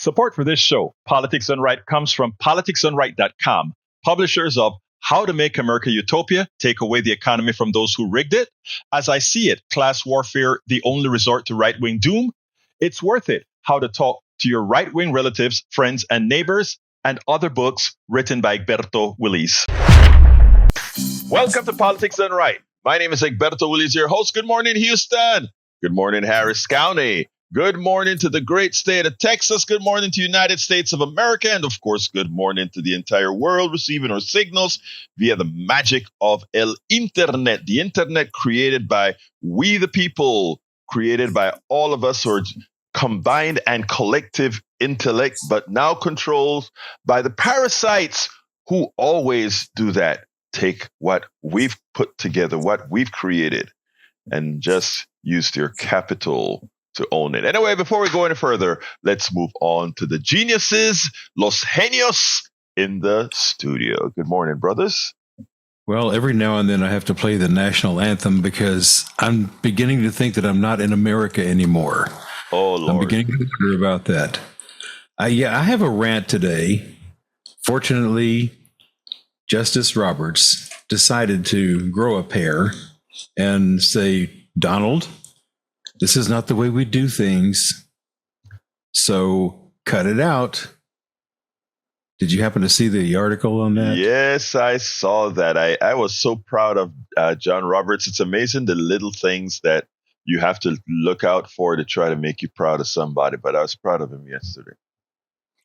Support for this show, Politics Done Right, comes from politicsdoneright.com, publishers of How to Make America Utopia, Take Away the Economy from Those Who Rigged It, As I See It, Class Warfare, The Only Resort to Right-Wing Doom, It's Worth It, How to Talk to Your Right-Wing Relatives, Friends, and Neighbors, and other books written by Egberto, Willies. Welcome to Politics Done Right. My name is Egberto, Willies, your host. Good morning, Houston. Good morning, Harris County. Good morning to the great state of Texas. Good morning to the United States of America. And of course, good morning to the entire world receiving our signals via the magic of El Internet, the internet created by we the people, created by all of us, or combined and collective intellect, but now controlled by the parasites who always do that. Take what we've put together, what we've created, and just use their capital to own it. Anyway, before we go any further, let's move on to the geniuses, Los Genios, in the studio. Good morning, brothers. Well, every now and then I have to play the national anthem because I'm beginning to think that I'm not in America anymore. Oh, Lord. I'm beginning to wonder about that. I have a rant today. Fortunately, Justice Roberts decided to grow a pair and say, Donald, this is not the way we do things, so cut it out. Did you happen to see the article on that? Yes, I saw that. I was so proud of John Roberts. It's amazing the little things that you have to look out for to try to make you proud of somebody, but I was proud of him yesterday.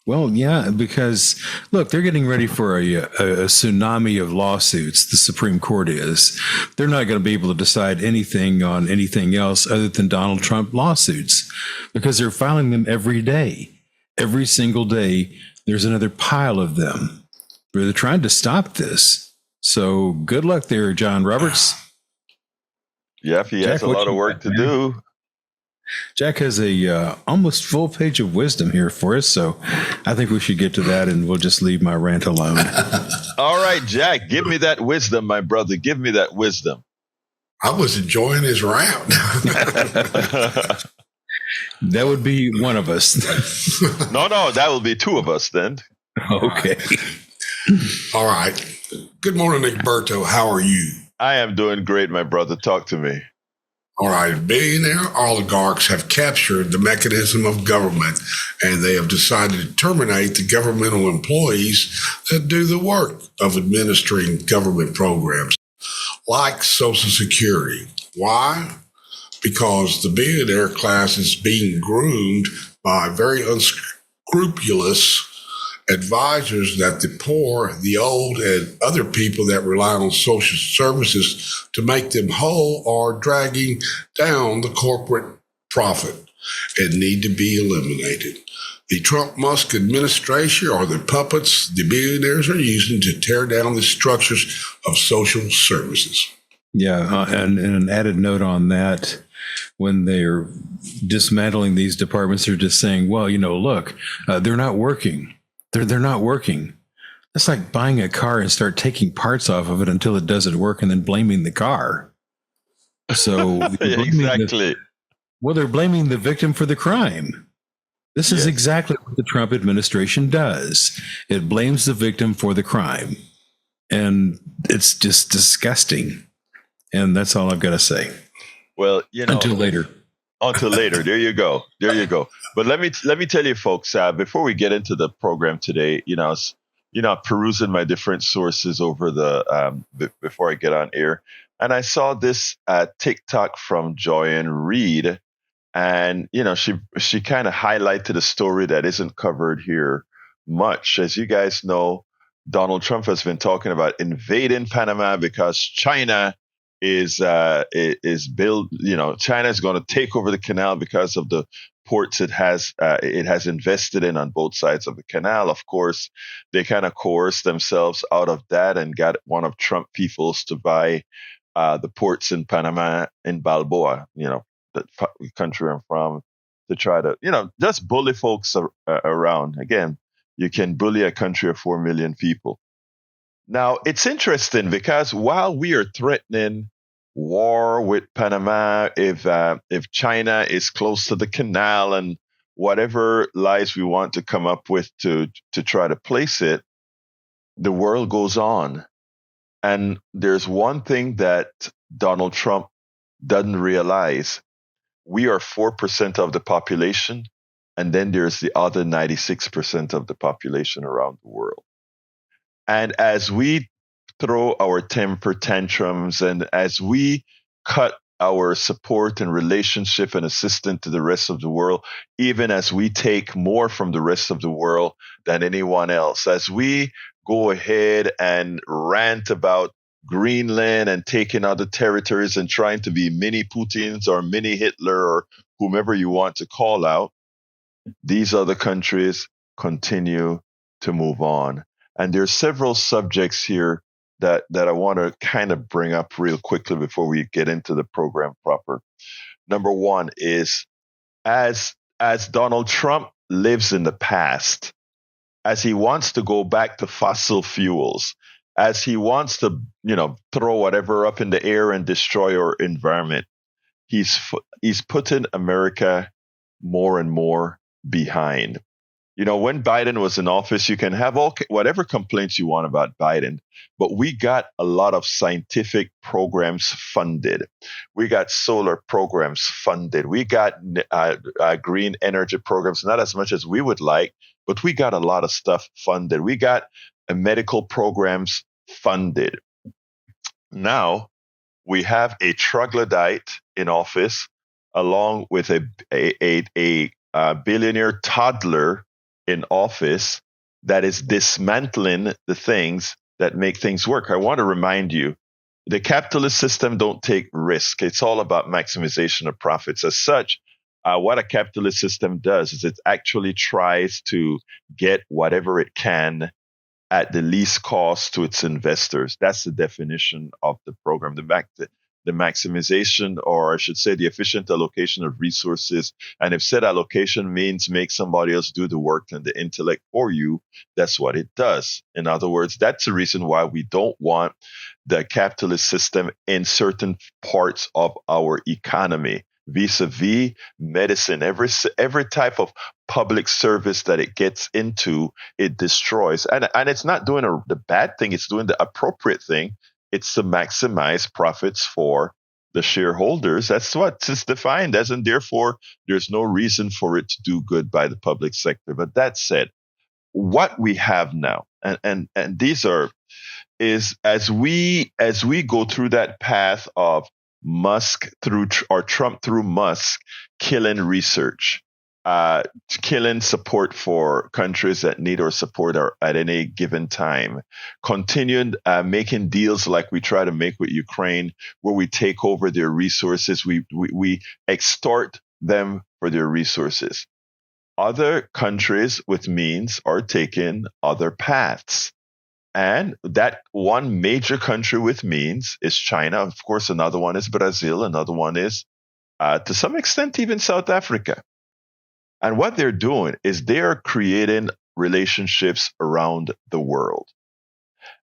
Well, yeah, because, look, they're getting ready for a tsunami of lawsuits, the Supreme Court is. They're not going to be able to decide anything on anything else other than Donald Trump lawsuits because they're filing them every day. Every single day, there's another pile of them. They're trying to stop this. So good luck there, John Roberts. Yeah, he has a lot of work to do. Jack has a almost full page of wisdom here for us, so I think we should get to that, and we'll just leave my rant alone. All right, Jack, give me that wisdom, my brother. Give me that wisdom. I was enjoying his rant. That would be one of us. No, that will be two of us then. Okay. All right. Good morning, Egberto. How are you? I am doing great, my brother. Talk to me. All right, billionaire oligarchs have captured the mechanism of government, and they have decided to terminate the governmental employees that do the work of administering government programs, like Social Security. Why? Because the billionaire class is being groomed by very unscrupulous advisors that the poor, the old, and other people that rely on social services to make them whole are dragging down the corporate profit and need to be eliminated. The Trump-Musk administration are the puppets the billionaires are using to tear down the structures of social services. Yeah, and an added note on that, when they're dismantling these departments, they're just saying, well, look, they're not working. They're not working. That's like buying a car and start taking parts off of it until it doesn't work and then blaming the car. So exactly. They're blaming the victim for the crime. This is exactly what the Trump administration does. It blames the victim for the crime. And it's just disgusting. And that's all I've got to say. Well, until later. Until later. There you go. But let me tell you, folks, before we get into the program today, perusing my different sources over the before I get on air, and I saw this TikTok from Joyanne Reed, and she kind of highlighted a story that isn't covered here much. As you guys know, Donald Trump has been talking about invading Panama because China is built. China is going to take over the canal because of the ports it has invested in on both sides of the canal. Of course, they kind of coerced themselves out of that and got one of Trump peoples to buy the ports in Panama, in Balboa, the country I'm from, to try to just bully folks around. Again, you can bully a country of 4 million people. Now, it's interesting because while we are threatening war with Panama, if China is close to the canal and whatever lies we want to come up with to try to place it, the world goes on. And there's one thing that Donald Trump doesn't realize. We are 4% of the population, and then there's the other 96% of the population around the world. And as we throw our temper tantrums and as we cut our support and relationship and assistance to the rest of the world, even as we take more from the rest of the world than anyone else, as we go ahead and rant about Greenland and taking other territories and trying to be mini Putins or mini Hitler or whomever you want to call out, these other countries continue to move on. And there's several subjects here that I want to kind of bring up real quickly before we get into the program proper. Number one is as Donald Trump lives in the past, as he wants to go back to fossil fuels, as he wants to, throw whatever up in the air and destroy our environment, he's putting America more and more behind. When Biden was in office, you can have whatever complaints you want about Biden, but we got a lot of scientific programs funded. We got solar programs funded. We got green energy programs, not as much as we would like, but we got a lot of stuff funded. We got medical programs funded. Now we have a troglodyte in office, along with a billionaire toddler in office that is dismantling the things that make things work. I want to remind you, the capitalist system don't take risk. It's all about maximization of profits. As such, what a capitalist system does is it actually tries to get whatever it can at the least cost to its investors. That's the definition of the program. The maximization, or I should say the efficient allocation of resources. And if said allocation means make somebody else do the work and the intellect for you, that's what it does. In other words, that's the reason why we don't want the capitalist system in certain parts of our economy. Vis-a-vis medicine, every type of public service that it gets into, it destroys. And it's not doing the bad thing, it's doing the appropriate thing. It's to maximize profits for the shareholders. That's what it's defined as, and therefore there's no reason for it to do good by the public sector. But that said, what we have now, and these is as we go through that path of Musk or Trump through Musk killing research, killing support for countries that need our support at any given time, continuing making deals like we try to make with Ukraine, where we take over their resources, we extort them for their resources. Other countries with means are taking other paths. And that one major country with means is China. Of course, another one is Brazil. Another one is, to some extent, even South Africa. And what they're doing is they are creating relationships around the world.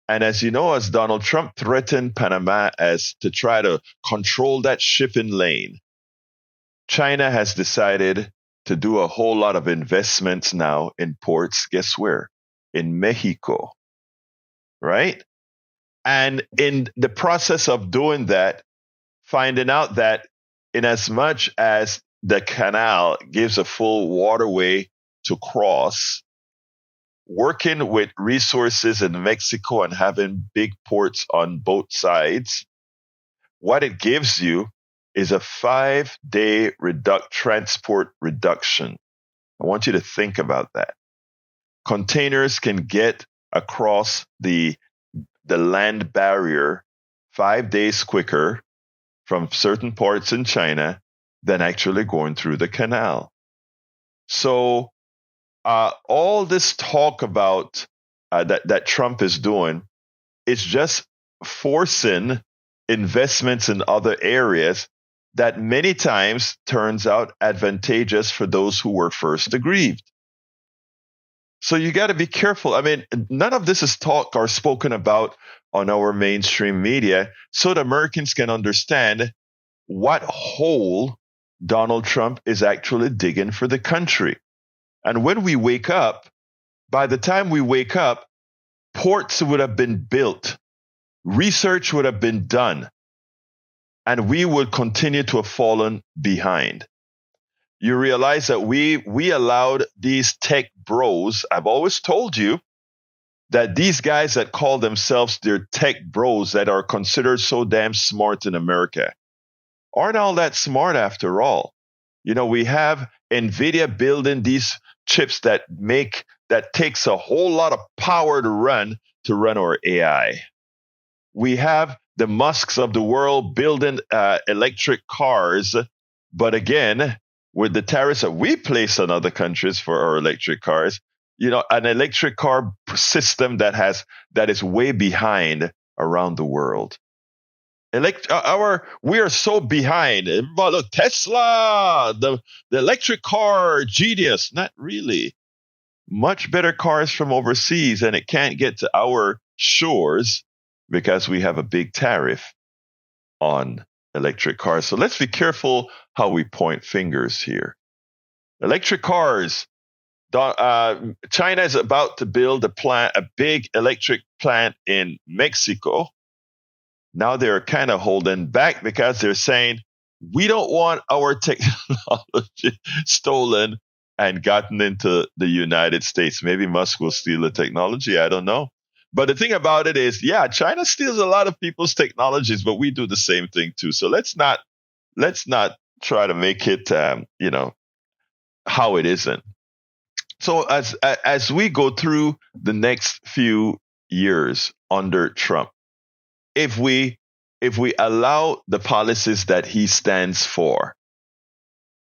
And as you know, as Donald Trump threatened Panama as to try to control that shipping lane, China has decided to do a whole lot of investments now in ports. Guess where? In Mexico. Right? And in the process of doing that, finding out that in as much as the canal gives a full waterway to cross, working with resources in Mexico and having big ports on both sides, what it gives you is a 5-day transport reduction. I want you to think about that. Containers can get across the land barrier 5 days quicker from certain parts in China than actually going through the canal. So all this talk about that Trump is doing is just forcing investments in other areas that many times turns out advantageous for those who were first aggrieved. So you got to be careful. I mean, none of this is talked or spoken about on our mainstream media so the Americans can understand what hole Donald Trump is actually digging for the country. And when we wake up, by the time we wake up, ports would have been built, research would have been done, and we would continue to have fallen behind. You realize that we allowed these tech bros. I've always told you that these guys that call themselves their tech bros that are considered so damn smart in America aren't all that smart after all. We have NVIDIA building these chips that takes a whole lot of power to run our AI. We have the Musks of the world building electric cars, but again, with the tariffs that we place on other countries for our electric cars, an electric car system that is way behind around the world. We are so behind. But look, Tesla, the electric car genius. Not really. Much better cars from overseas, and it can't get to our shores because we have a big tariff on electric cars. So let's be careful how we point fingers here. Electric cars. China is about to build a big electric plant in Mexico. Now they're kind of holding back because they're saying, we don't want our technology stolen and gotten into the United States. Maybe Musk will steal the technology. I don't know. But the thing about it is, China steals a lot of people's technologies, but we do the same thing too. So let's not try to make it, how it isn't. So as we go through the next few years under Trump, if we allow the policies that he stands for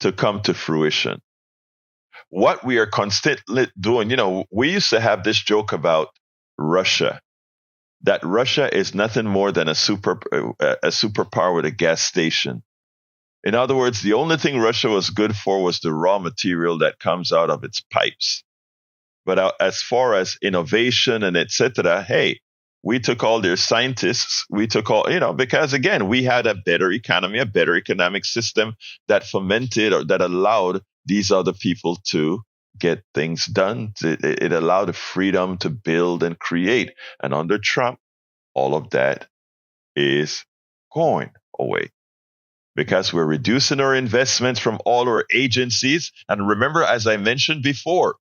to come to fruition, what we are constantly doing, we used to have this joke about Russia, that Russia is nothing more than a superpower with a gas station. In other words, the only thing Russia was good for was the raw material that comes out of its pipes. But as far as innovation and etc., hey, we took all their scientists. We took all, because again, we had a better economy, a better economic system that fomented or that allowed these other people to get things done. It allowed the freedom to build and create. And under Trump, all of that is going away because we're reducing our investments from all our agencies. And remember, as I mentioned before,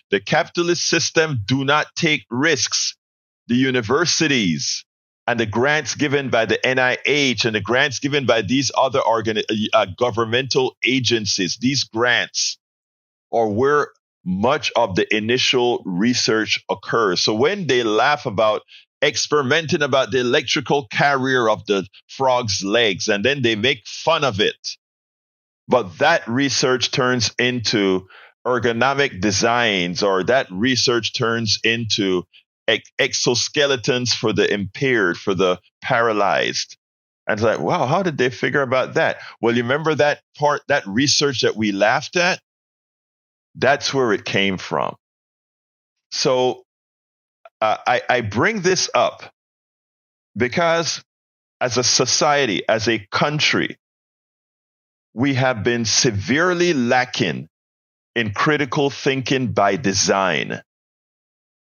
the capitalist system do not take risks. The universities and the grants given by the NIH and the grants given by these other governmental agencies, these grants are where much of the initial research occurs. So when they laugh about experimenting about the electrical carrier of the frog's legs, and then they make fun of it, but that research turns into ergonomic designs, or that research turns into exoskeletons for the impaired, for the paralyzed. And it's like, wow, how did they figure about that? Well, you remember that part, that research that we laughed at? That's where it came from. So I bring this up because as a society, as a country, we have been severely lacking in critical thinking by design.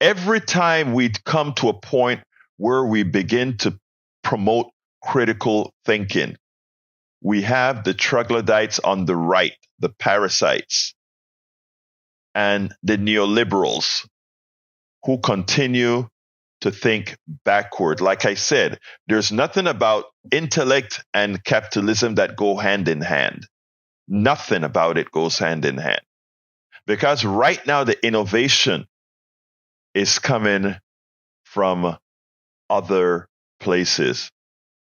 Every time we come to a point where we begin to promote critical thinking, we have the troglodytes on the right, the parasites, and the neoliberals who continue to think backward. Like I said, there's nothing about intellect and capitalism that go hand in hand. Nothing about it goes hand in hand. Because right now the innovation is coming from other places.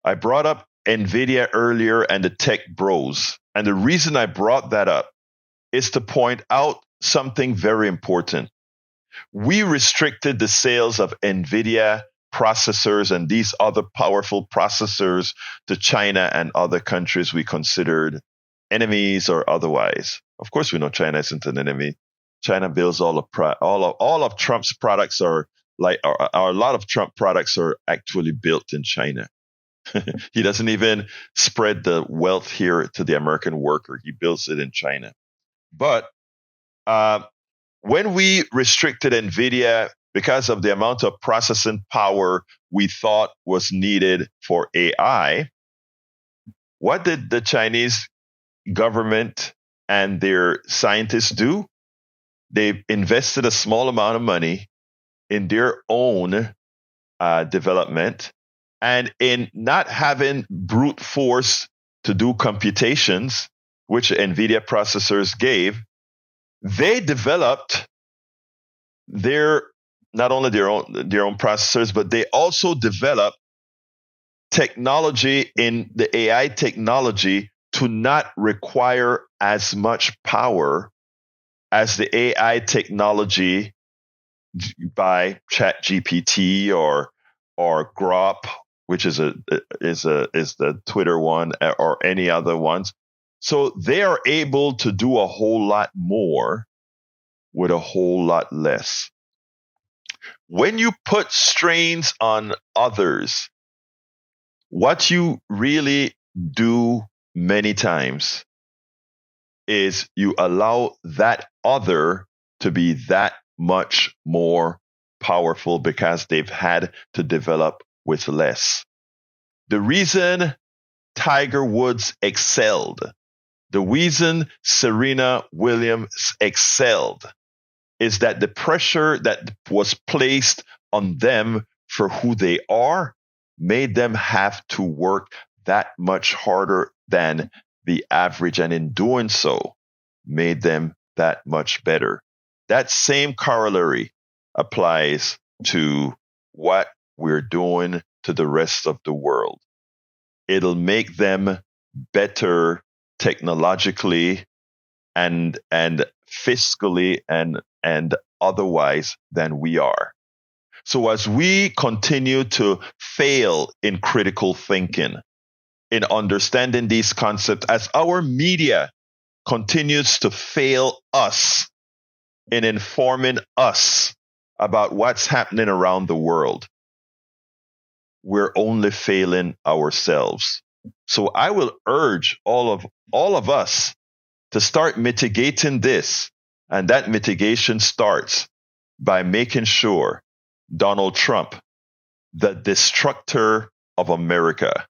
I brought up NVIDIA earlier and the tech bros. And the reason I brought that up is to point out something very important. We restricted the sales of NVIDIA processors and these other powerful processors to China and other countries we considered enemies or otherwise. Of course, we know China isn't an enemy. China builds all of Trump's products a lot of Trump products are actually built in China. He doesn't even spread the wealth here to the American worker. He builds it in China. But when we restricted NVIDIA because of the amount of processing power we thought was needed for AI, what did the Chinese government and their scientists do? They invested a small amount of money in their own development, and in not having brute force to do computations, which NVIDIA processors gave, they developed not only their own processors, but they also developed technology in the AI technology to not require as much power as the AI technology by ChatGPT or Grok, which is the Twitter one, or any other ones. So they are able to do a whole lot more with a whole lot less. When you put strains on others, what you really do many times is you allow that other to be that much more powerful because they've had to develop with less. The reason Tiger Woods excelled, the reason Serena Williams excelled, is that the pressure that was placed on them for who they are made them have to work that much harder than the average, and in doing so, made them that much better. That same corollary applies to what we're doing to the rest of the world. It'll make them better technologically and fiscally and otherwise than we are. So as we continue to fail in critical thinking, in understanding these concepts, as our media continues to fail us in informing us about what's happening around the world, we're only failing ourselves. So I will urge all of us to start mitigating this, and that mitigation starts by making sure Donald Trump, the destructor of America,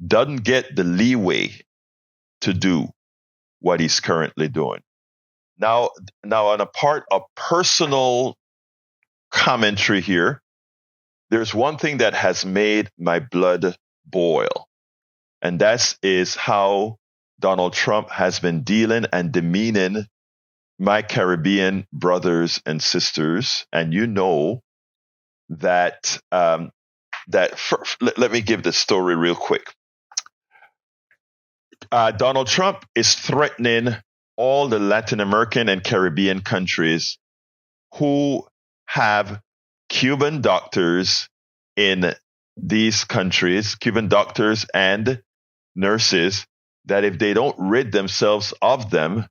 doesn't get the leeway to do what he's currently doing. Now on a part of personal commentary here, there's one thing that has made my blood boil, and that is how Donald Trump has been dealing and demeaning my Caribbean brothers and sisters. And you know that let me give the story real quick. Donald Trump is threatening all the Latin American and Caribbean countries who have Cuban doctors in these countries, Cuban doctors and nurses, that if they don't rid themselves of them,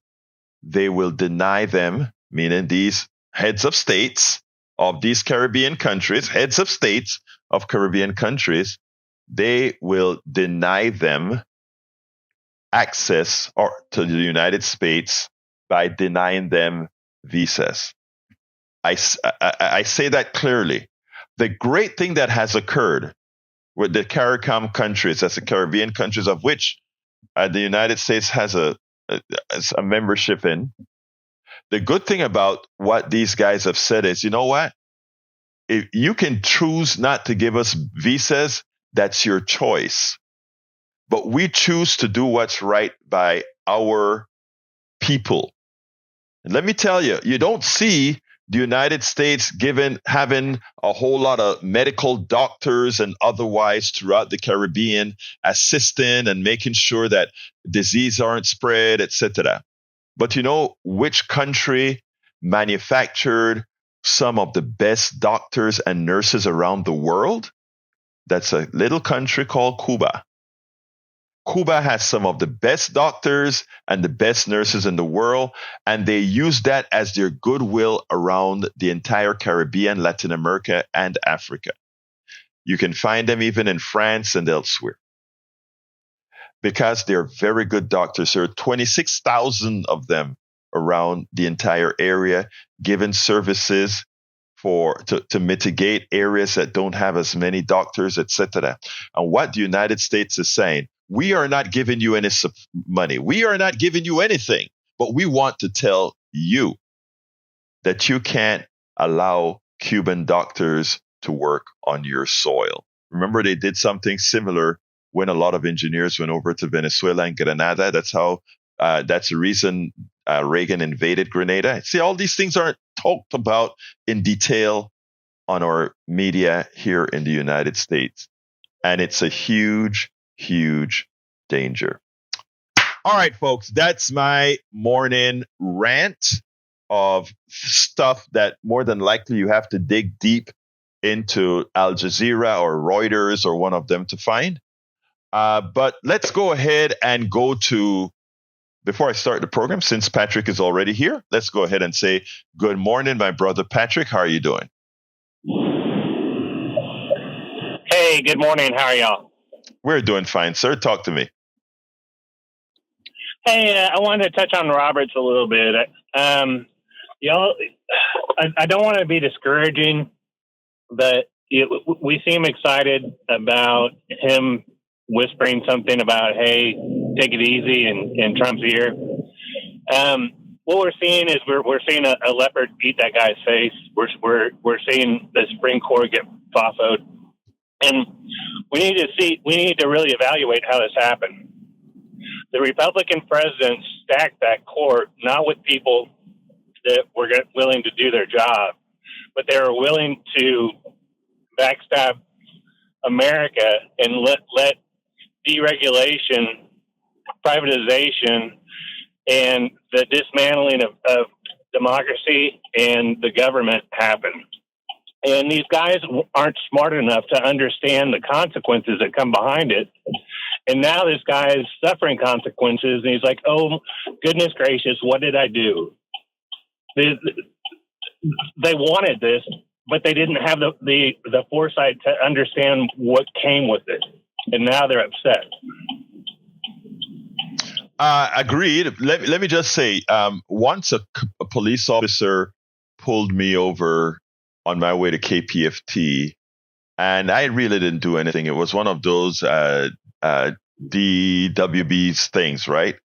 they will deny them, meaning these heads of states of these Caribbean countries, heads of states of Caribbean countries, they will deny them access to the United States by denying them visas. I say that clearly. The great thing that has occurred with the CARICOM countries, that's the Caribbean countries of which the United States has a membership in. The good thing about what these guys have said is, you know what? If you can choose not to give us visas, that's your choice. But we choose to do what's right by our people. And let me tell you, you don't see the United States having a whole lot of medical doctors and otherwise throughout the Caribbean assisting and making sure that disease aren't spread, etc. But you know which country manufactured some of the best doctors and nurses around the world? That's a little country called Cuba. Cuba has some of the best doctors and the best nurses in the world, and they use that as their goodwill around the entire Caribbean, Latin America, and Africa. You can find them even in France and elsewhere because they're very good doctors. There are 26,000 of them around the entire area, giving services to mitigate areas that don't have as many doctors, etc. And what the United States is saying, we are not giving you any money. We are not giving you anything, but we want to tell you that you can't allow Cuban doctors to work on your soil. Remember, they did something similar when a lot of engineers went over to Venezuela and Grenada. That's the reason Reagan invaded Grenada. See, all these things aren't talked about in detail on our media here in the United States. And it's a huge, huge danger. All right, folks, that's my morning rant of stuff that more than likely you have to dig deep into Al Jazeera or Reuters or one of them to find. But let's go ahead and go to, before I start the program, since Patrick is already here, let's go ahead and say good morning, my brother Patrick. How are you doing? Hey, good morning. How are y'all? We're doing fine, sir. Talk to me. Hey, I wanted to touch on Roberts a little bit. Y'all, I don't want to be discouraging, but we seem excited about him whispering something about, hey, take it easy in Trump's ear. What we're seeing is we're seeing a leopard eat that guy's face. We're seeing the Supreme Court get FOFO'd. And we need to really evaluate how this happened. The Republican president stacked that court not with people that were willing to do their job, but they were willing to backstab America and let deregulation, privatization, and the dismantling of democracy and the government happen. And these guys aren't smart enough to understand the consequences that come behind it. And now this guy is suffering consequences, and he's like, oh, goodness gracious, what did I do? They wanted this, but they didn't have the foresight to understand what came with it. And now they're upset. Agreed. Let me just say, once a police officer pulled me over on my way to KPFT, and I really didn't do anything. It was one of those DWB's things, right?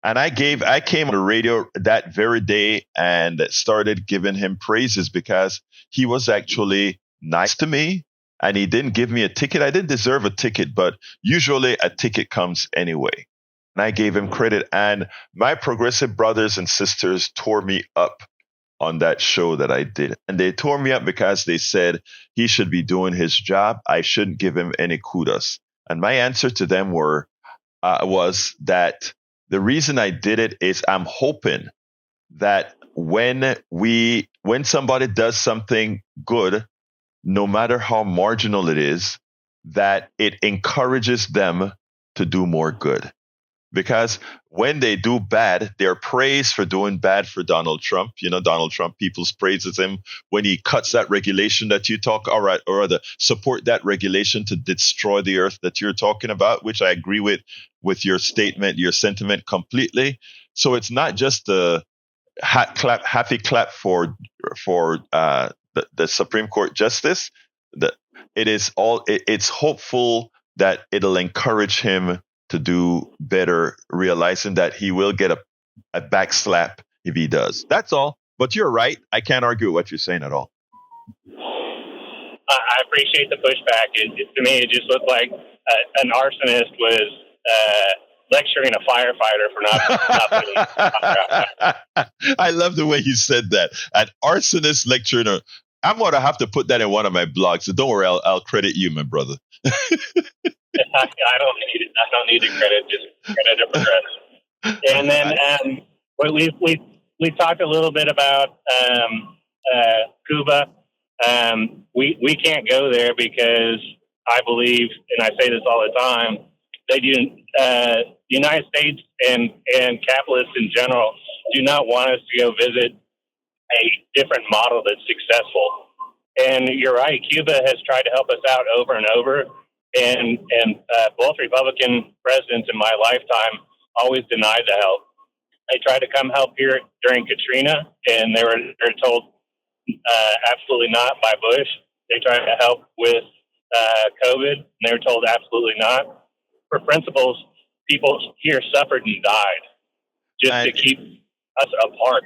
And I came on the radio that very day and started giving him praises because he was actually nice to me and he didn't give me a ticket. I didn't deserve a ticket, but usually a ticket comes anyway. And I gave him credit. And my progressive brothers and sisters tore me up on that show that I did. And they tore me up because they said he should be doing his job. I shouldn't give him any kudos. And my answer to them was that the reason I did it is I'm hoping that when somebody does something good, no matter how marginal it is, that it encourages them to do more good. Because when they do bad, they're praised for doing bad for Donald Trump. You know, Donald Trump, people praises him when he cuts that regulation that you talk, or rather support that regulation to destroy the earth that you're talking about, which I agree with your statement, your sentiment completely. So it's not just the happy clap for the Supreme Court justice. It's hopeful that it'll encourage him to do better, realizing that he will get a backslap if he does. That's all. But you're right. I can't argue with what you're saying at all. I appreciate the pushback. To me, it just looked like an arsonist was lecturing a firefighter for not putting fire out. I love the way you said that. An arsonist lecturing her. I'm going to have to put that in one of my blogs. So don't worry, I'll credit you, my brother. I don't need it. I don't need the credit. Just credit it for credit. And then we talked a little bit about Cuba. We can't go there because I believe, and I say this all the time, they do. The United States and capitalists in general do not want us to go visit a different model that's successful. And you're right. Cuba has tried to help us out over and over. And both Republican presidents in my lifetime always denied the help. They tried to come help here during Katrina, and they were told absolutely not by Bush. They tried to help with COVID, and they were told absolutely not. For principles, people here suffered and died just to keep us apart.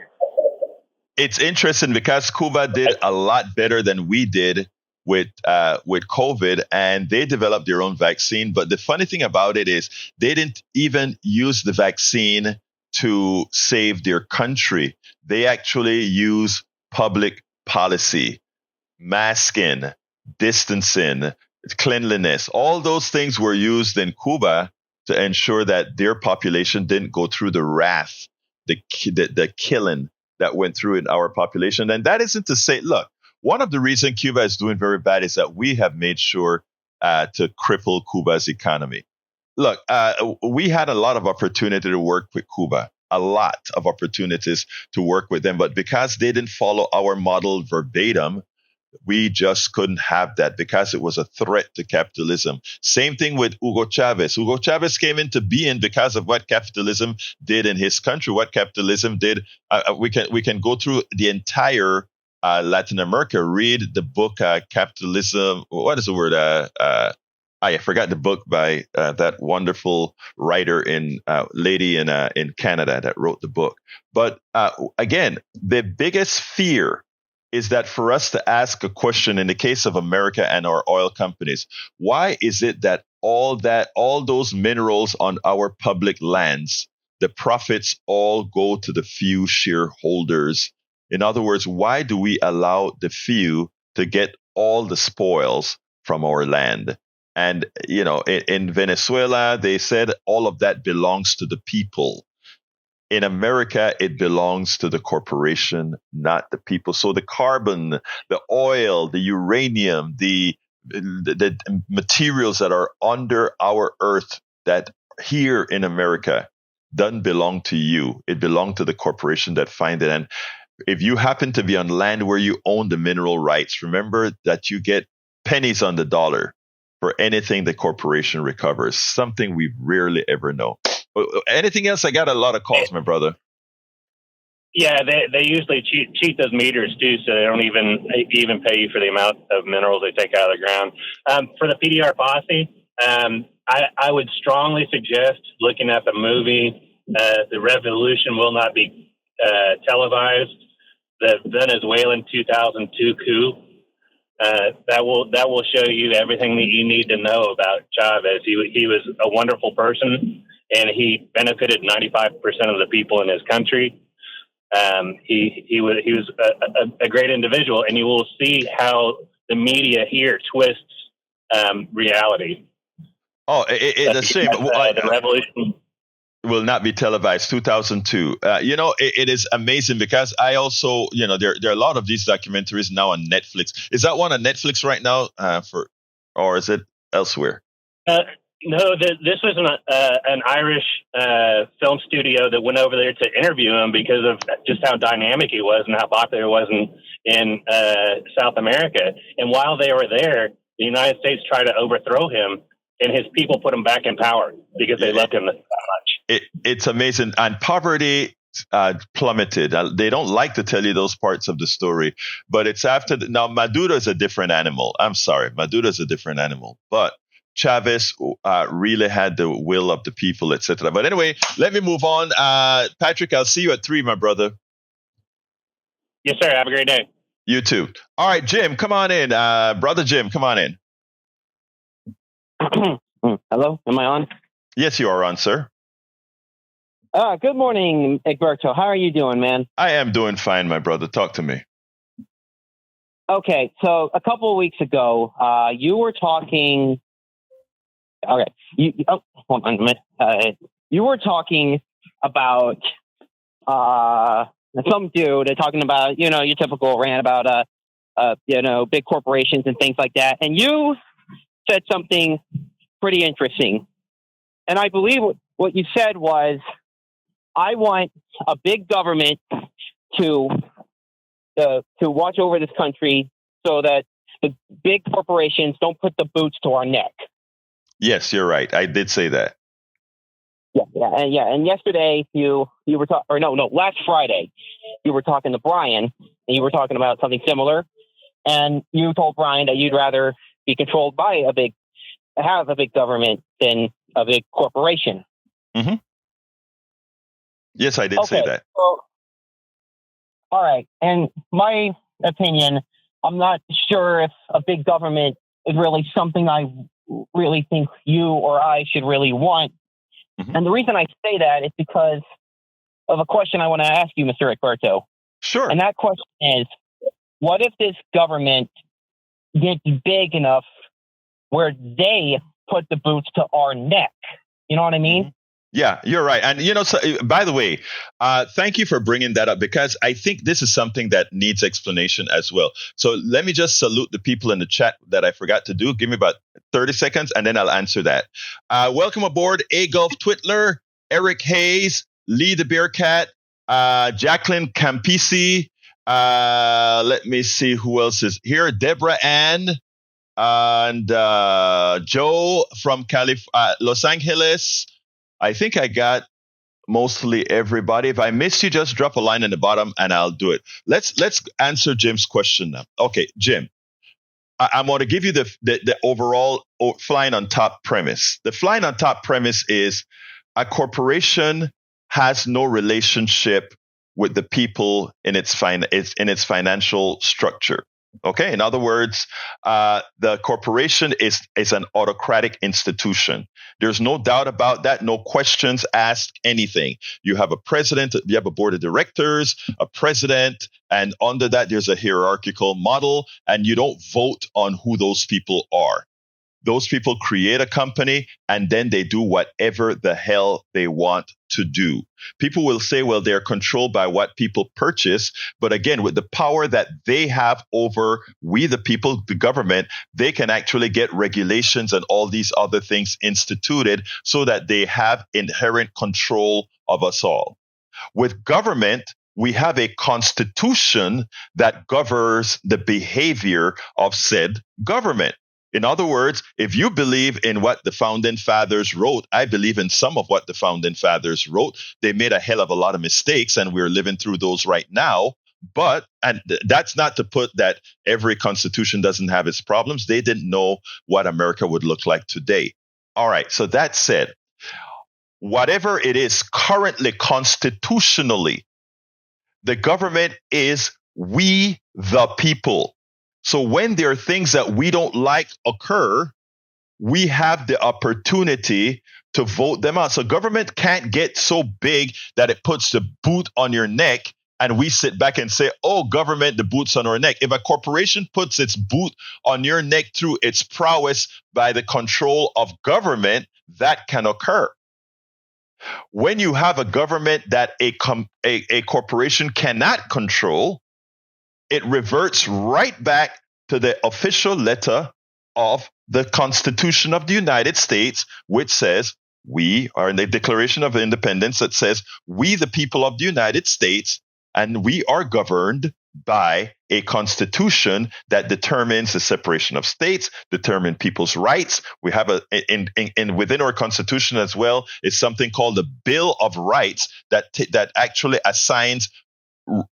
It's interesting because Cuba did a lot better than we did with COVID, and they developed their own vaccine. But the funny thing about it is they didn't even use the vaccine to save their country. They actually use public policy, masking, distancing, cleanliness. All those things were used in Cuba to ensure that their population didn't go through the wrath, the killing that went through in our population. And that isn't to say, look, one of the reasons Cuba is doing very bad is that we have made sure to cripple Cuba's economy. Look, we had a lot of opportunity to work with Cuba, a lot of opportunities to work with them. But because they didn't follow our model verbatim, we just couldn't have that because it was a threat to capitalism. Same thing with Hugo Chavez. Hugo Chavez came into being because of what capitalism did in his country. What capitalism did, we can go through the entire Latin America. Read the book Capitalism. What is the word? I forgot the book by that wonderful writer lady in Canada that wrote the book. But again, the biggest fear is that for us to ask a question in the case of America and our oil companies, why is it that all those minerals on our public lands, the profits all go to the few shareholders? In other words, why do we allow the few to get all the spoils from our land? And, in Venezuela, they said all of that belongs to the people. In America, it belongs to the corporation, not the people. So the carbon, the oil, the uranium, the materials that are under our earth that here in America doesn't belong to you. It belongs to the corporation that find it. And if you happen to be on land where you own the mineral rights, remember that you get pennies on the dollar for anything the corporation recovers, something we rarely ever know. Anything else? I got a lot of calls, my brother. Yeah, they usually cheat those meters too, so they don't even pay you for the amount of minerals they take out of the ground. For the PDR posse, I would strongly suggest looking at the movie "The Revolution Will Not Be Televised," the Venezuelan 2002 coup. That will show you everything that you need to know about Chavez. He was a wonderful person, and he benefited 95% of the people in his country. He was a great individual, and you will see how the media here twists reality. Oh, it's a shame. The revolution will not be televised. 2002. It is amazing because I also, there are a lot of these documentaries now on Netflix. Is that one on Netflix right now or is it elsewhere? No, this was an Irish film studio that went over there to interview him because of just how dynamic he was and how popular he was in South America. And while they were there, the United States tried to overthrow him, and his people put him back in power because they loved him that much. It's amazing. And poverty plummeted. They don't like to tell you those parts of the story, but it's after now. Maduro is a different animal. I'm sorry, Maduro is a different animal, but Chavez really had the will of the people, etc. But anyway, let me move on. Patrick, I'll see you at 3, my brother. Yes, sir. Have a great day. You too. All right, Jim, come on in. Brother Jim, come on in. Hello, am I on? Yes, you are on, sir. Good morning, Egberto. How are you doing, man? I am doing fine, my brother. Talk to me. Okay, so a couple of weeks ago, you were talking. Okay, hold on a minute. You were talking about some dude talking about your typical rant about big corporations and things like that, and you said something pretty interesting. And I believe what you said was, I want a big government to watch over this country so that the big corporations don't put the boots to our neck. Yes, you're right. I did say that. And yesterday you were talking, or no, last Friday you were talking to Brian, and you were talking about something similar, and you told Brian that you'd rather be controlled by have a big government than a big corporation. Mm-hmm. Yes, I did say that. So, all right. And my opinion, I'm not sure if a big government is really something I really think you or I should really want. Mm-hmm. And the reason I say that is because of a question I want to ask you, Mr. Egberto. Sure. And that question is, what if this government gets big enough where they put the boots to our neck? You know what I mean? Mm-hmm. Yeah, you're right. And, so, by the way, thank you for bringing that up, because I think this is something that needs explanation as well. So let me just salute the people in the chat that I forgot to do. Give me about 30 seconds and then I'll answer that. Welcome aboard, A Gulf Twitler, Eric Hayes, Lee the Bearcat, Jacqueline Campisi. Let me see who else is here. Deborah Ann and Joe from Los Angeles. I think I got mostly everybody. If I miss you, just drop a line in the bottom and I'll do it. Let's answer Jim's question now. Okay, Jim, I'm going to give you the overall flying on top premise. The flying on top premise is a corporation has no relationship with the people in its financial structure. Okay. In other words, the corporation is an autocratic institution. There's no doubt about that. No questions asked, anything. You have a president, you have a board of directors, a president, and under that, there's a hierarchical model, and you don't vote on who those people are. Those people create a company and then they do whatever the hell they want to do. People will say, well, they're controlled by what people purchase. But again, with the power that they have over we, the people, the government, they can actually get regulations and all these other things instituted so that they have inherent control of us all. With government, we have a constitution that governs the behavior of said government. In other words, if you believe in what the founding fathers wrote, I believe in some of what the founding fathers wrote. They made a hell of a lot of mistakes, and we're living through those right now. But, and that's not to put that every constitution doesn't have its problems. They didn't know what America would look like today. All right. So that said, whatever it is currently constitutionally, the government is we, the people. So when there are things that we don't like occur, we have the opportunity to vote them out. So government can't get so big that it puts the boot on your neck and we sit back and say, oh, government, the boot's on our neck. If a corporation puts its boot on your neck through its prowess by the control of government, that can occur. When you have a government that a corporation cannot control, it reverts right back to the official letter of the Constitution of the United States, which says we are in the Declaration of Independence that says we, the people of the United States, and we are governed by a constitution that determines the separation of states, determine people's rights. We have within our constitution as well is something called the Bill of Rights that actually assigns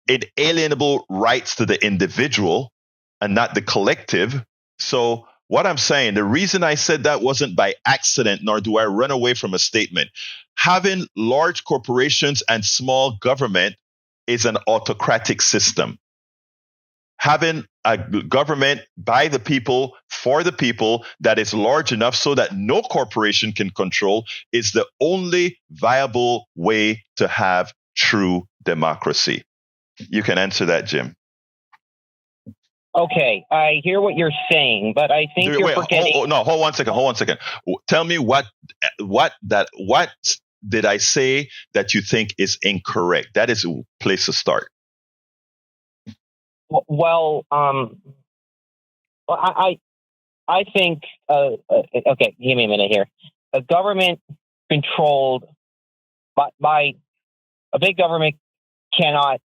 inalienable rights to the individual and not the collective. So what I'm saying, the reason I said that wasn't by accident, nor do I run away from a statement. Having large corporations and small government is an autocratic system. Having a government by the people, for the people, that is large enough so that no corporation can control is the only viable way to have true democracy. You can answer that, Jim. Okay, I hear what you're saying, but I think you're forgetting. Hold one second. Tell me what did I say that you think is incorrect? That is a place to start. Well, I think. Okay, give me a minute here. A government controlled by a big government cannot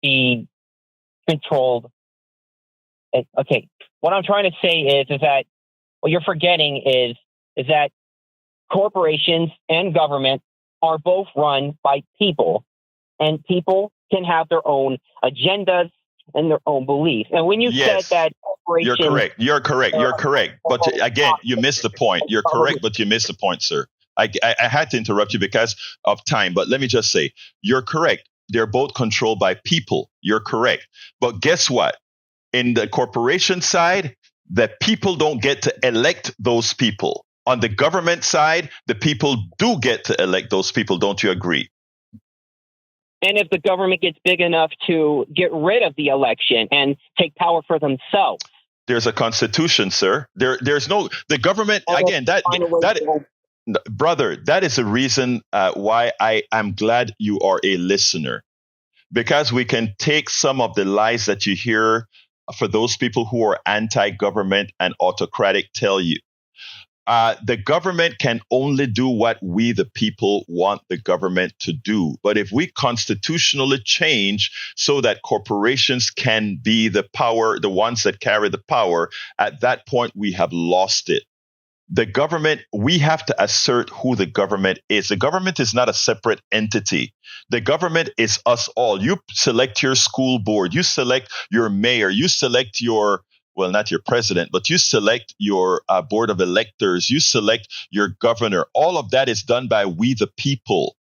be controlled. Okay, what I'm trying to say is that what you're forgetting is that corporations and government are both run by people, and people can have their own agendas and their own beliefs. And when you Yes. said that corporations, You're correct. But again, you missed the point. You're correct, but you missed the point, sir. I had to interrupt you because of time, but let me just say, you're correct. They're both controlled by people. You're correct. But guess what? In the corporation side, the people don't get to elect those people. On the government side, the people do get to elect those people. Don't you agree? and if the government gets big enough to get rid of the election and take power for themselves. There's a constitution, sir. There's no, the government, again, brother, that is the reason why I am glad you are a listener, because we can take some of the lies that you hear for those people who are anti-government and autocratic tell you. The government can only do what we, the people, want the government to do. But if we constitutionally change so that corporations can be the power, the ones that carry the power, at that point, we have lost it. The government, we have to assert who the government is. The government is not a separate entity. The government is us all. You select your school board. You select your mayor. You select your, well, not your president, but you select your board of electors. You select your governor. All of that is done by we, the people.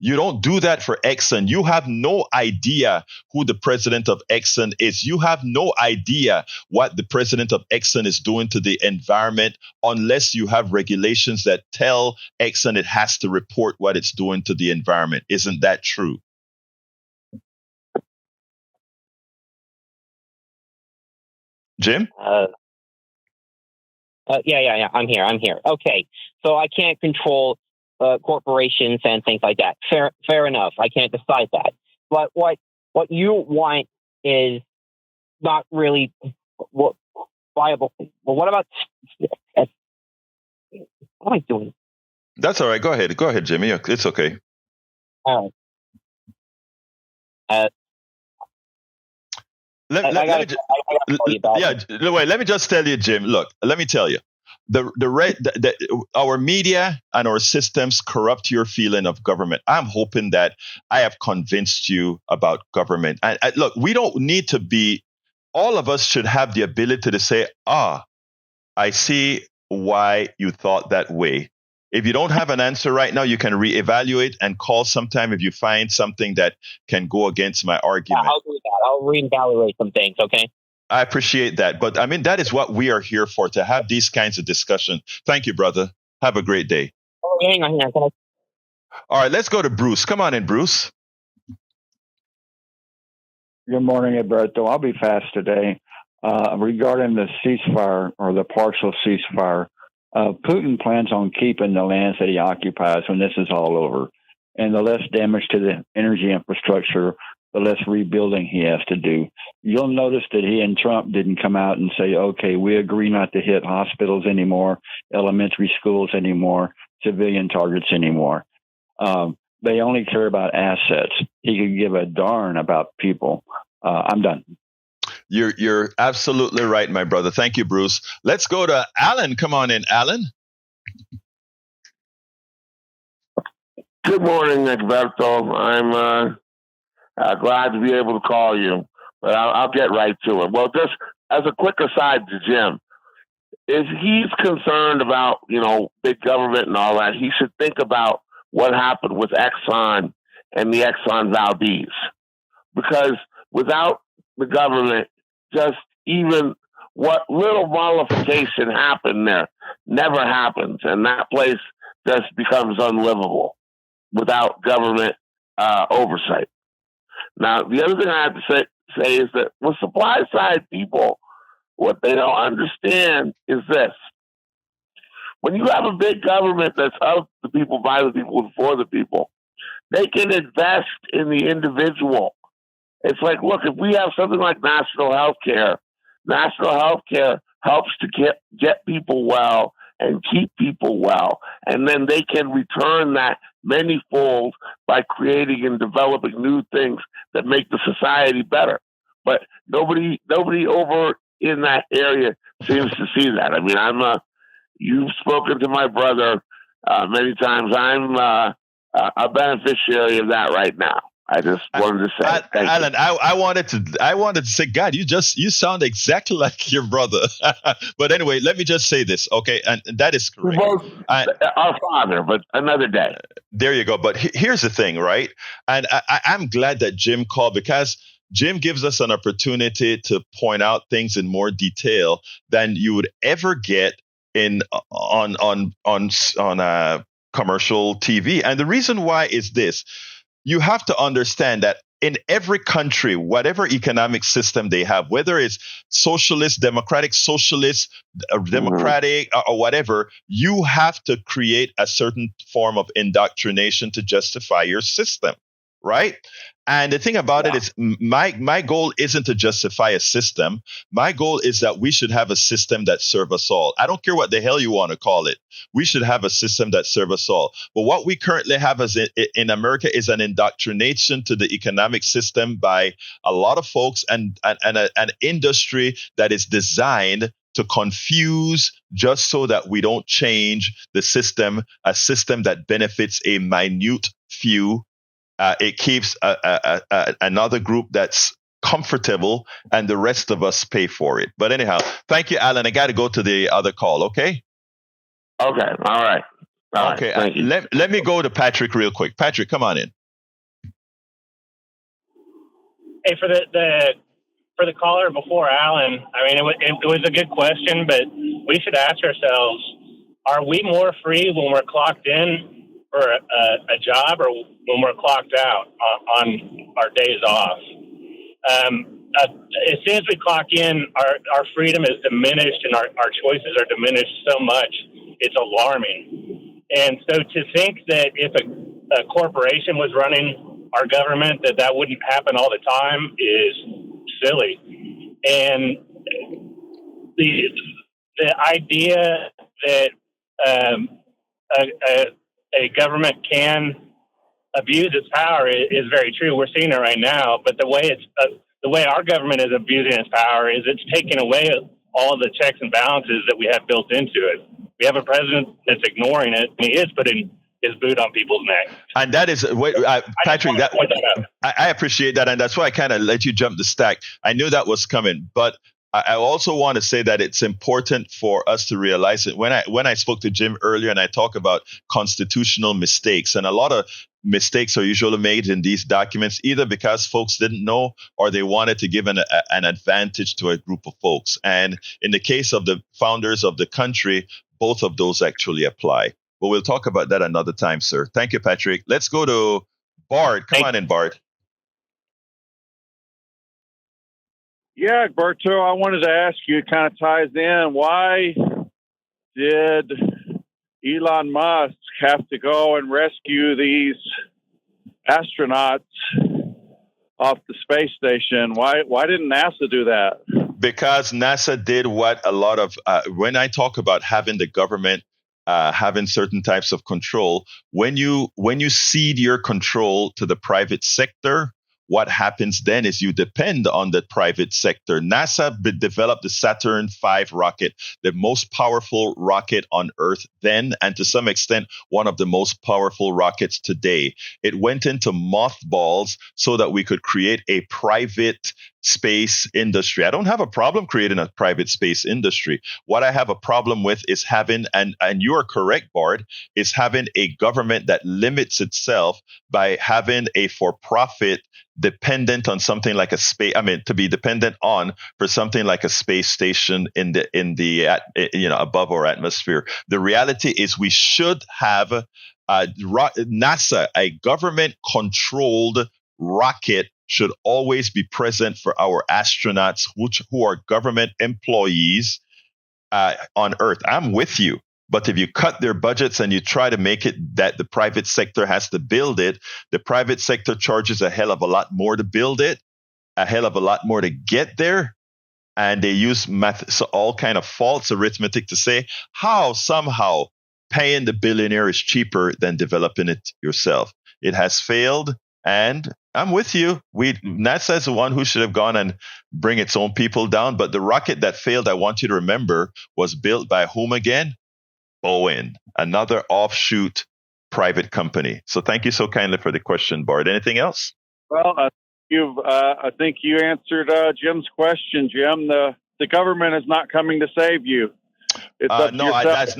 You don't do that for Exxon. You have no idea who the president of Exxon is. You have no idea what the president of Exxon is doing to the environment unless you have regulations that tell Exxon it has to report what it's doing to the environment. Isn't that true? Jim? Yeah. I'm here. Okay. So I can't control corporations and things like that. Fair enough. I can't decide that. But what you want is not really viable. Well, what about what am I doing? That's all right. Go ahead, Jimmy. It's okay. All right. Let me just tell you, Jim. Look, let me tell you. Our media and our systems corrupt your feeling of government. I'm hoping that I have convinced you about government. And look, we don't need to be, all of us should have the ability to say, I see why you thought that way. If you don't have an answer right now, you can reevaluate and call sometime if you find something that can go against my argument. Yeah, I'll do that. I'll reevaluate some things, okay? I appreciate that. But I mean, that is what we are here for, to have these kinds of discussions. Thank you, brother. Have a great day. Oh, hang on. All right, let's go to Bruce. Come on in, Bruce. Good morning, Egberto. I'll be fast today. Regarding the ceasefire or the partial ceasefire, Putin plans on keeping the lands that he occupies when this is all over. And the less damage to the energy infrastructure, the less rebuilding he has to do. You'll notice that he and Trump didn't come out and say, okay, we agree not to hit hospitals anymore, elementary schools anymore, civilian targets anymore. They only care about assets. He could give a darn about people. I'm done. You're absolutely right, my brother. Thank you, Bruce. Let's go to Alan. Come on in, Alan. Good morning, Egberto. I'm glad to be able to call you, but I'll get right to it. Well, just as a quick aside to Jim, if he's concerned about, big government and all that, he should think about what happened with Exxon and the Exxon Valdez. Because without the government, just even what little modification happened there never happens, and that place just becomes unlivable without government oversight. Now, the other thing I have to say is that with supply side people, what they don't understand is this. When you have a big government that's of the people, by the people, and for the people, they can invest in the individual. It's like, look, if we have something like national health care helps to get people well and keep people well, and then they can return that manyfold by creating and developing new things that make the society better. But nobody over in that area seems to see that. I mean, you've spoken to my brother many times. I'm a beneficiary of that right now. I just wanted to say, Alan, I wanted to say, God, you sound exactly like your brother. But anyway, let me just say this, okay? And that is correct. Both our father, but another day. There you go. But here's the thing, right? And I'm glad that Jim called, because Jim gives us an opportunity to point out things in more detail than you would ever get on commercial TV. And the reason why is this. You have to understand that in every country, whatever economic system they have, whether it's socialist, democratic, or whatever, you have to create a certain form of indoctrination to justify your system, right? And the thing about it is, my goal isn't to justify a system. My goal is that we should have a system that serves us all. I don't care what the hell you want to call it. We should have a system that serves us all. But what we currently have in America is an indoctrination to the economic system by a lot of folks, and an industry that is designed to confuse just so that we don't change the system, a system that benefits a minute few. It keeps another group that's comfortable, and the rest of us pay for it. But anyhow, thank you, Alan. I got to go to the other call, okay? Okay, all right. Okay, thank you. Let me go to Patrick real quick. Patrick, come on in. Hey, for the caller before Alan, I mean, it was a good question, but we should ask ourselves, are we more free when we're clocked in for a job, or when we're clocked out on our days off? As soon as we clock in, our freedom is diminished, and our choices are diminished so much, it's alarming. And so to think that if a corporation was running our government, that wouldn't happen all the time is silly. And the idea that a government can abuse its power is very true. We're seeing it right now. But the way our government is abusing its power is it's taking away all the checks and balances that we have built into it. We have a president that's ignoring it, and he is putting his boot on people's necks. And that is, Patrick, I appreciate that. And that's why I kind of let you jump the stack. I knew that was coming. But I also want to say that it's important for us to realize that when I spoke to Jim earlier, and I talk about constitutional mistakes, and a lot of mistakes are usually made in these documents, either because folks didn't know, or they wanted to give an advantage to a group of folks. And in the case of the founders of the country, both of those actually apply. But we'll talk about that another time, sir. Thank you, Patrick. Let's go to Bart. Come on in, Bart. Yeah, Egberto, I wanted to ask you, it kind of ties in, why did Elon Musk have to go and rescue these astronauts off the space station? Why didn't NASA do that? Because NASA did what a lot of, when I talk about having the government having certain types of control, when you cede your control to the private sector, what happens then is you depend on the private sector. NASA developed the Saturn V rocket, the most powerful rocket on Earth then, and to some extent, one of the most powerful rockets today. It went into mothballs so that we could create a private space industry. I don't have a problem creating a private space industry. What I have a problem with is having, and you are correct, Bart, is having a government that limits itself by having a for-profit dependent on something like a space. I mean, to be dependent on for something like a space station in the above our atmosphere. The reality is we should have NASA, a government-controlled rocket, should always be present for our astronauts, who are government employees on Earth. I'm with you. But if you cut their budgets and you try to make it that the private sector has to build it, the private sector charges a hell of a lot more to build it, a hell of a lot more to get there. And they use all kind of false arithmetic to say how somehow paying the billionaire is cheaper than developing it yourself. It has failed. And I'm with you. NASA is the one who should have gone and bring its own people down. But the rocket that failed, I want you to remember, was built by whom again? Boeing, another offshoot private company. So thank you so kindly for the question, Bart. Anything else? Well, I think you answered Jim's question, Jim. The government is not coming to save you. It's up to yourself.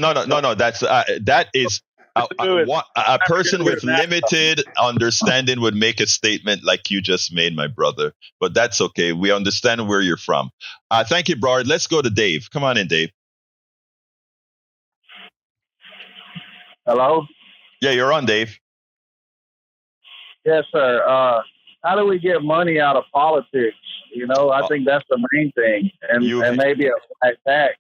That is a person with limited understanding would make a statement like you just made, my brother. But that's okay. We understand where you're from. Thank you, Bart. Let's go to Dave. Come on in, Dave. Hello? Yeah, you're on, Dave. Yes, sir. How do we get money out of politics? I think that's the main thing. And maybe a flat tax.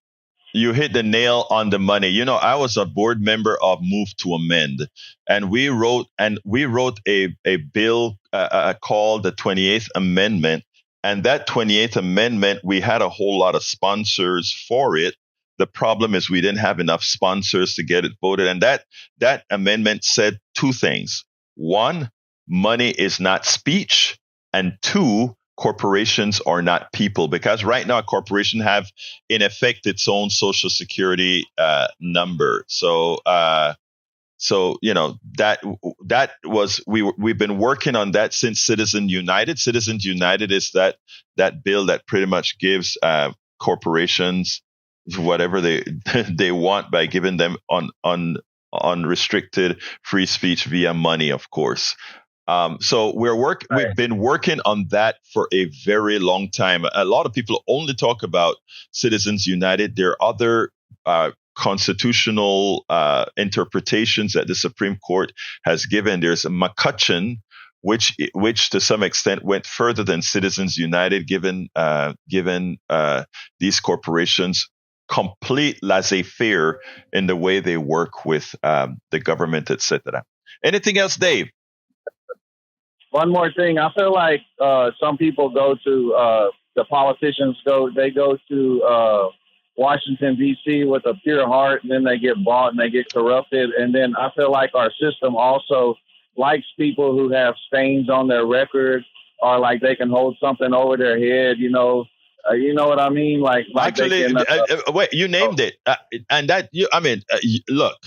You hit the nail on the money. I was a board member of Move to Amend, and we wrote a bill called the 28th Amendment. And that 28th Amendment, we had a whole lot of sponsors for it. The problem is we didn't have enough sponsors to get it voted. And that amendment said two things. One, money is not speech. And two, corporations are not people. Because right now, a corporation have, in effect, its own social security number. So that was we've been working on that since Citizens United. Citizens United is that bill that pretty much gives corporations whatever they want by giving them unrestricted free speech via money, of course. So we've been working on that for a very long time. A lot of people only talk about Citizens United. There are other constitutional interpretations that the Supreme Court has given. There's a McCutcheon, which to some extent went further than Citizens United, given these corporations complete laissez-faire in the way they work with the government, etc. Anything else, Dave? One more thing. I feel like some people go to the politicians go to Washington, D.C. with a pure heart, and then they get bought and they get corrupted. And then I feel like our system also likes people who have stains on their record, or like they can hold something over their head, you know what I mean? Like actually, wait, you named it, and that look,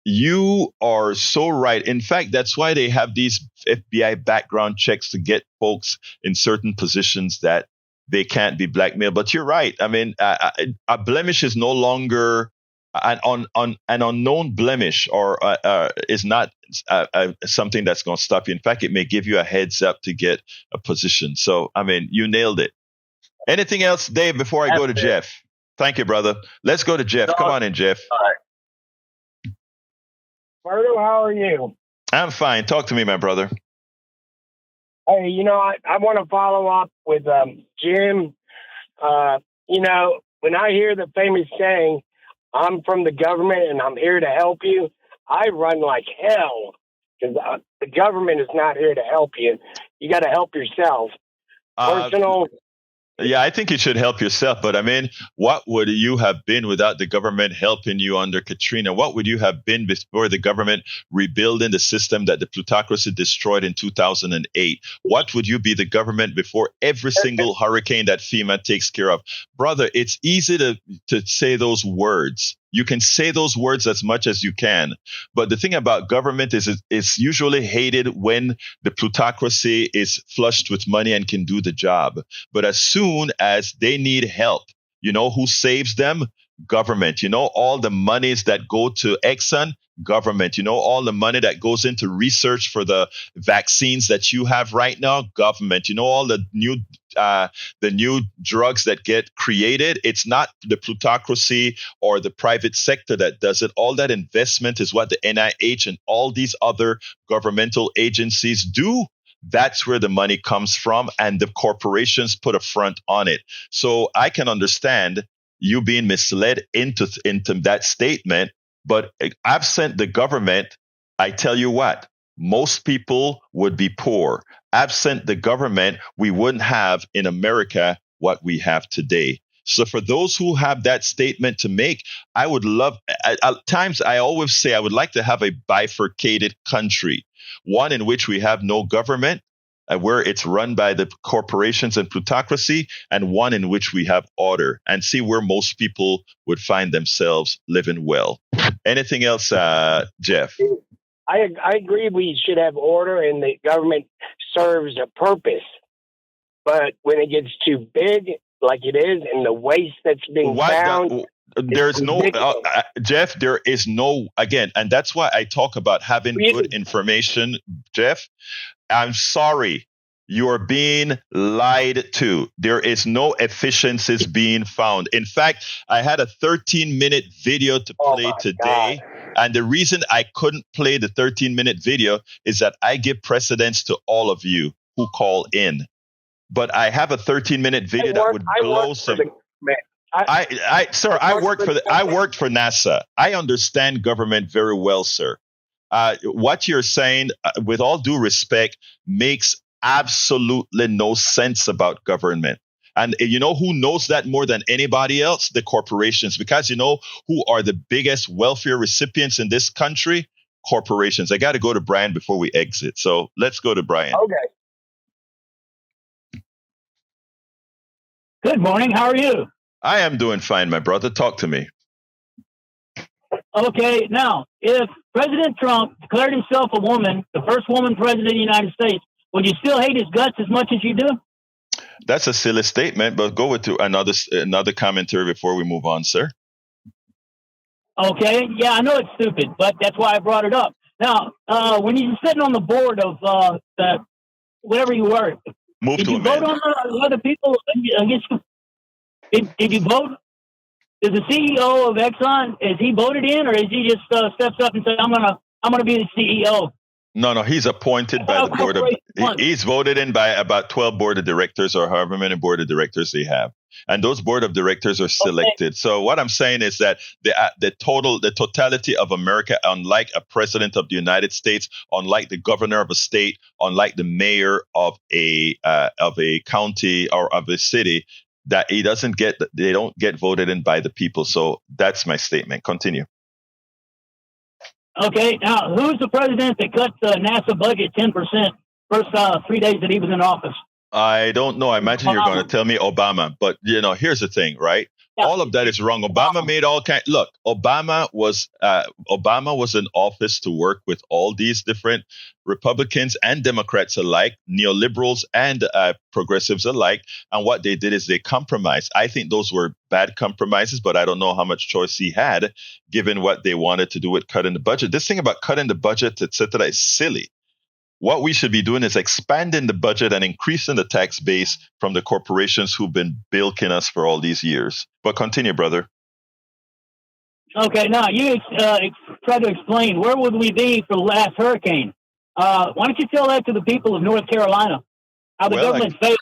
you are so right. In fact, that's why they have these FBI background checks to get folks in certain positions that they can't be blackmailed. But you're right. I mean, a blemish is no longer an unknown blemish, or is not something that's going to stop you. In fact, it may give you a heads up to get a position. So, I mean, you nailed it. Anything else, Dave, before I go to Jeff? Thank you, brother. Let's go to Jeff. Come on in, Jeff. All right. Berto, how are you? I'm fine. Talk to me, my brother. Hey, I want to follow up with Jim. When I hear the famous saying, I'm from the government and I'm here to help you, I run like hell, because the government is not here to help you. You got to help yourself. Personal. Yeah, I think you should help yourself. But I mean, what would you have been without the government helping you under Katrina? What would you have been before the government rebuilding the system that the plutocracy destroyed in 2008? What would you be the government before every single hurricane that FEMA takes care of? Brother, it's easy to say those words. You can say those words as much as you can. But the thing about government is it's usually hated when the plutocracy is flushed with money and can do the job. But as soon as they need help, you know who saves them? Government. You know, all the monies that go to Exxon, government. You know, all the money that goes into research for the vaccines that you have right now, government. You know, all the new drugs that get created, it's not the plutocracy or the private sector that does it. All that investment is what the NIH and all these other governmental agencies do. That's where the money comes from, and the corporations put a front on it. So I can understand you being misled into that statement, but absent the government, I tell you what, most people would be poor. Absent the government, we wouldn't have in America what we have today. So for those who have that statement to make, I would love, at times I always say I would like to have a bifurcated country, one in which we have no government, where it's run by the corporations and plutocracy, and one in which we have order, and see where most people would find themselves living well. Anything else, Jeff? I agree we should have order and the government serves a purpose. But when it gets too big, like it is, and the waste that's being found, there's no, Jeff, there is no, again, and that's why I talk about having good information, Jeff. I'm sorry. You're being lied to. There is no efficiencies being found. In fact, I had a 13-minute video to play today. God. And the reason I couldn't play the 13-minute video is that I give precedence to all of you who call in. But I have a 13-minute video that would blow some. Sir, I worked for NASA. I understand government very well, sir. What you're saying, with all due respect, makes absolutely no sense about government. And you know who knows that more than anybody else? The corporations. Because you know who are the biggest welfare recipients in this country? Corporations. I got to go to Brian before we exit. So let's go to Brian. Okay. Good morning. How are you? I am doing fine, my brother. Talk to me. Okay. Now, if President Trump declared himself a woman, the first woman president of the United States, would you still hate his guts as much as you do? That's a silly statement, but go with another commentary before we move on, sir. Okay. Yeah, I know it's stupid, but that's why I brought it up. Now, when you're sitting on the board of whatever you were, did you vote on the other people against you? Did you vote? Is the CEO of Exxon, is he voted in, or is he just steps up and says, I'm gonna be the CEO? No, he's appointed by the board of. He's voted in by about 12 board of directors, or however many board of directors they have, and those board of directors are selected. Okay. So what I'm saying is that the totality of America, unlike a president of the United States, unlike the governor of a state, unlike the mayor of a county or of a city, that they don't get voted in by the people. So that's my statement. Continue. Okay, now who's the president that cut the NASA budget 10% first 3 days that he was in office? I don't know. I imagine you're going to tell me Obama. But, here's the thing, right? Yeah. All of that is wrong. Obama made all kind. Look, Obama was in office to work with all these different Republicans and Democrats alike, neoliberals and progressives alike. And what they did is they compromised. I think those were bad compromises, but I don't know how much choice he had, given what they wanted to do with cutting the budget. This thing about cutting the budget, etc., is silly. What we should be doing is expanding the budget and increasing the tax base from the corporations who've been bilking us for all these years. But continue, brother. Okay, now you try to explain, where would we be for the last hurricane? Why don't you tell that to the people of North Carolina? How the government failed?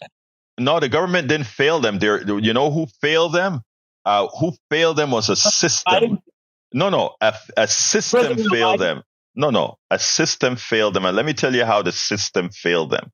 No, the government didn't fail them. You know who failed them? Who failed them was a system. A system failed them. A system failed them. And let me tell you how the system failed them.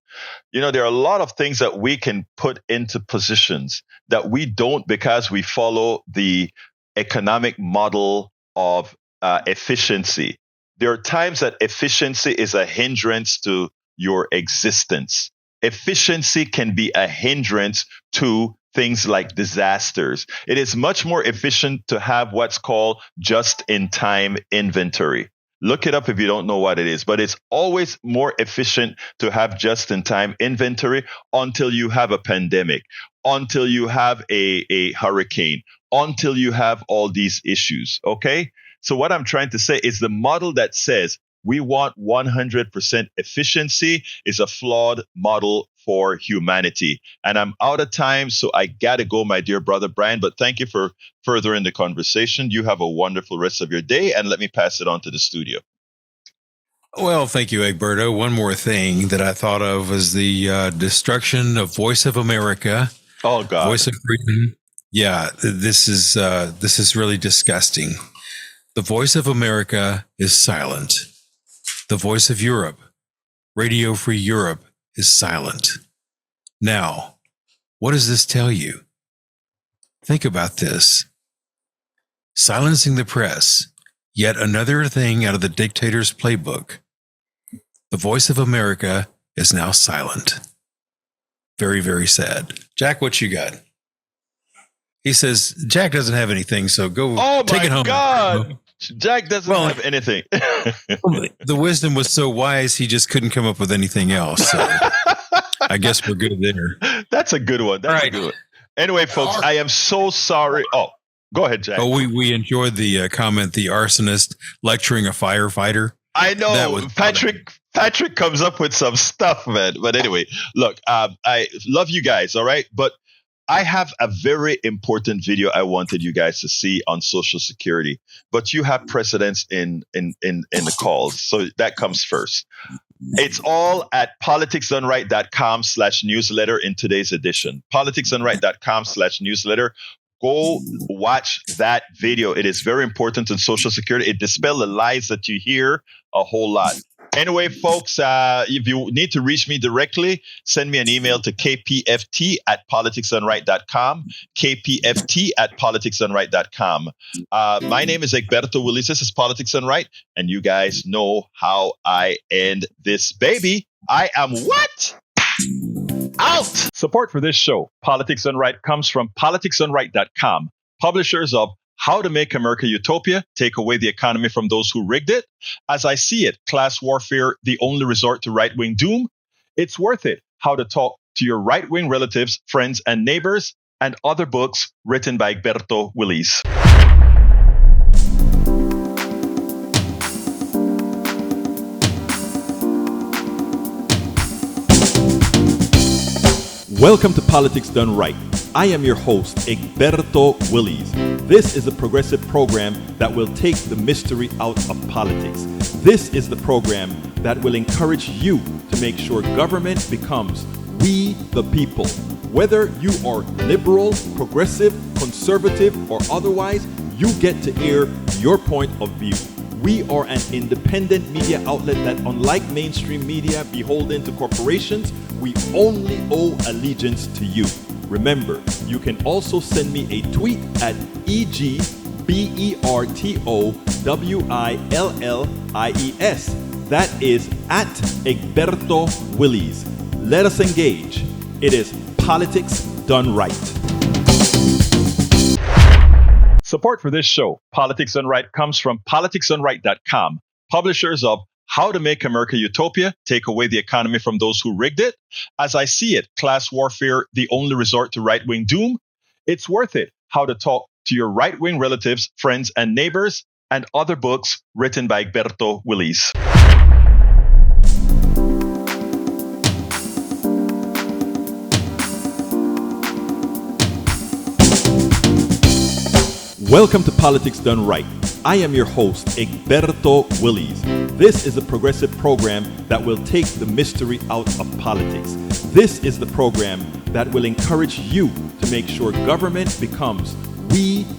There are a lot of things that we can put into positions that we don't, because we follow the economic model of efficiency. There are times that efficiency is a hindrance to your existence. Efficiency can be a hindrance to things like disasters. It is much more efficient to have what's called just-in-time inventory. Look it up if you don't know what it is, but it's always more efficient to have just-in-time inventory until you have a pandemic, until you have a hurricane, until you have all these issues, okay? So what I'm trying to say is the model that says we want 100% efficiency is a flawed model for humanity. And I'm out of time, so I got to go, my dear brother Brian, but thank you for furthering the conversation. You have a wonderful rest of your day, and let me pass it on to the studio. Well, thank you, Egberto. One more thing that I thought of was the destruction of Voice of America. Oh, God. Voice of Freedom. Yeah, this is really disgusting. The Voice of America is silent. The Voice of Europe, Radio Free Europe, is silent. Now, what does this tell you? Think about this. Silencing the press, yet another thing out of the dictator's playbook. The Voice of America is now silent. Very, very sad. Jack, what you got? He says, Jack doesn't have anything, so go take it home. Oh, my God. Jack doesn't have anything. The wisdom was so wise, he just couldn't come up with anything else. So I guess we're good there. That's a good one. That's a good one. Anyway, folks, I am so sorry. Oh, go ahead, Jack. Oh, we enjoyed the comment, the arsonist lecturing a firefighter. I know. Patrick comes up with some stuff, man. But anyway, look, I love you guys, all right? But I have a very important video I wanted you guys to see on Social Security, but you have precedence in the calls, so that comes first. It's all at politicsdoneright.com/newsletter in today's edition. politicsdoneright.com/newsletter. Go watch that video. It is very important in Social Security. It dispels the lies that you hear a whole lot. Anyway, folks, if you need to reach me directly, send me an email to kpft@politicsdoneright.com, kpft@politicsdoneright.com. My name is Egberto Willies. This is Politics Done Right, and you guys know how I end this baby. I am what? Out! Support for this show, Politics Done Right, comes from politicsdoneright.com, publishers of How to Make America Utopia, Take Away the Economy from Those Who Rigged It. As I See It, Class Warfare, The Only Resort to Right-Wing Doom. It's Worth It, How to Talk to Your Right-Wing Relatives, Friends, and Neighbors, and other books written by Egberto Willies. Welcome to Politics Done Right. I am your host, Egberto Willies. This is a progressive program that will take the mystery out of politics. This is the program that will encourage you to make sure government becomes we the people. Whether you are liberal, progressive, conservative, or otherwise, you get to air your point of view. We are an independent media outlet that, unlike mainstream media beholden to corporations, we only owe allegiance to you. Remember, you can also send me a tweet at EGBERTOWILLIES. That is at Egberto Willies. Let us engage. It is Politics Done Right. Support for this show, Politics Done Right, comes from politicsdoneright.com, publishers of How to Make America Utopia, Take Away the Economy from Those Who Rigged It. As I See It, Class Warfare, The Only Resort to Right-Wing Doom. It's Worth It, How to Talk to Your Right-Wing Relatives, Friends, and Neighbors, and other books written by Egberto Willies. Welcome to Politics Done Right. I am your host, Egberto Willies. This is a progressive program that will take the mystery out of politics. This is the program that will encourage you to make sure government becomes we the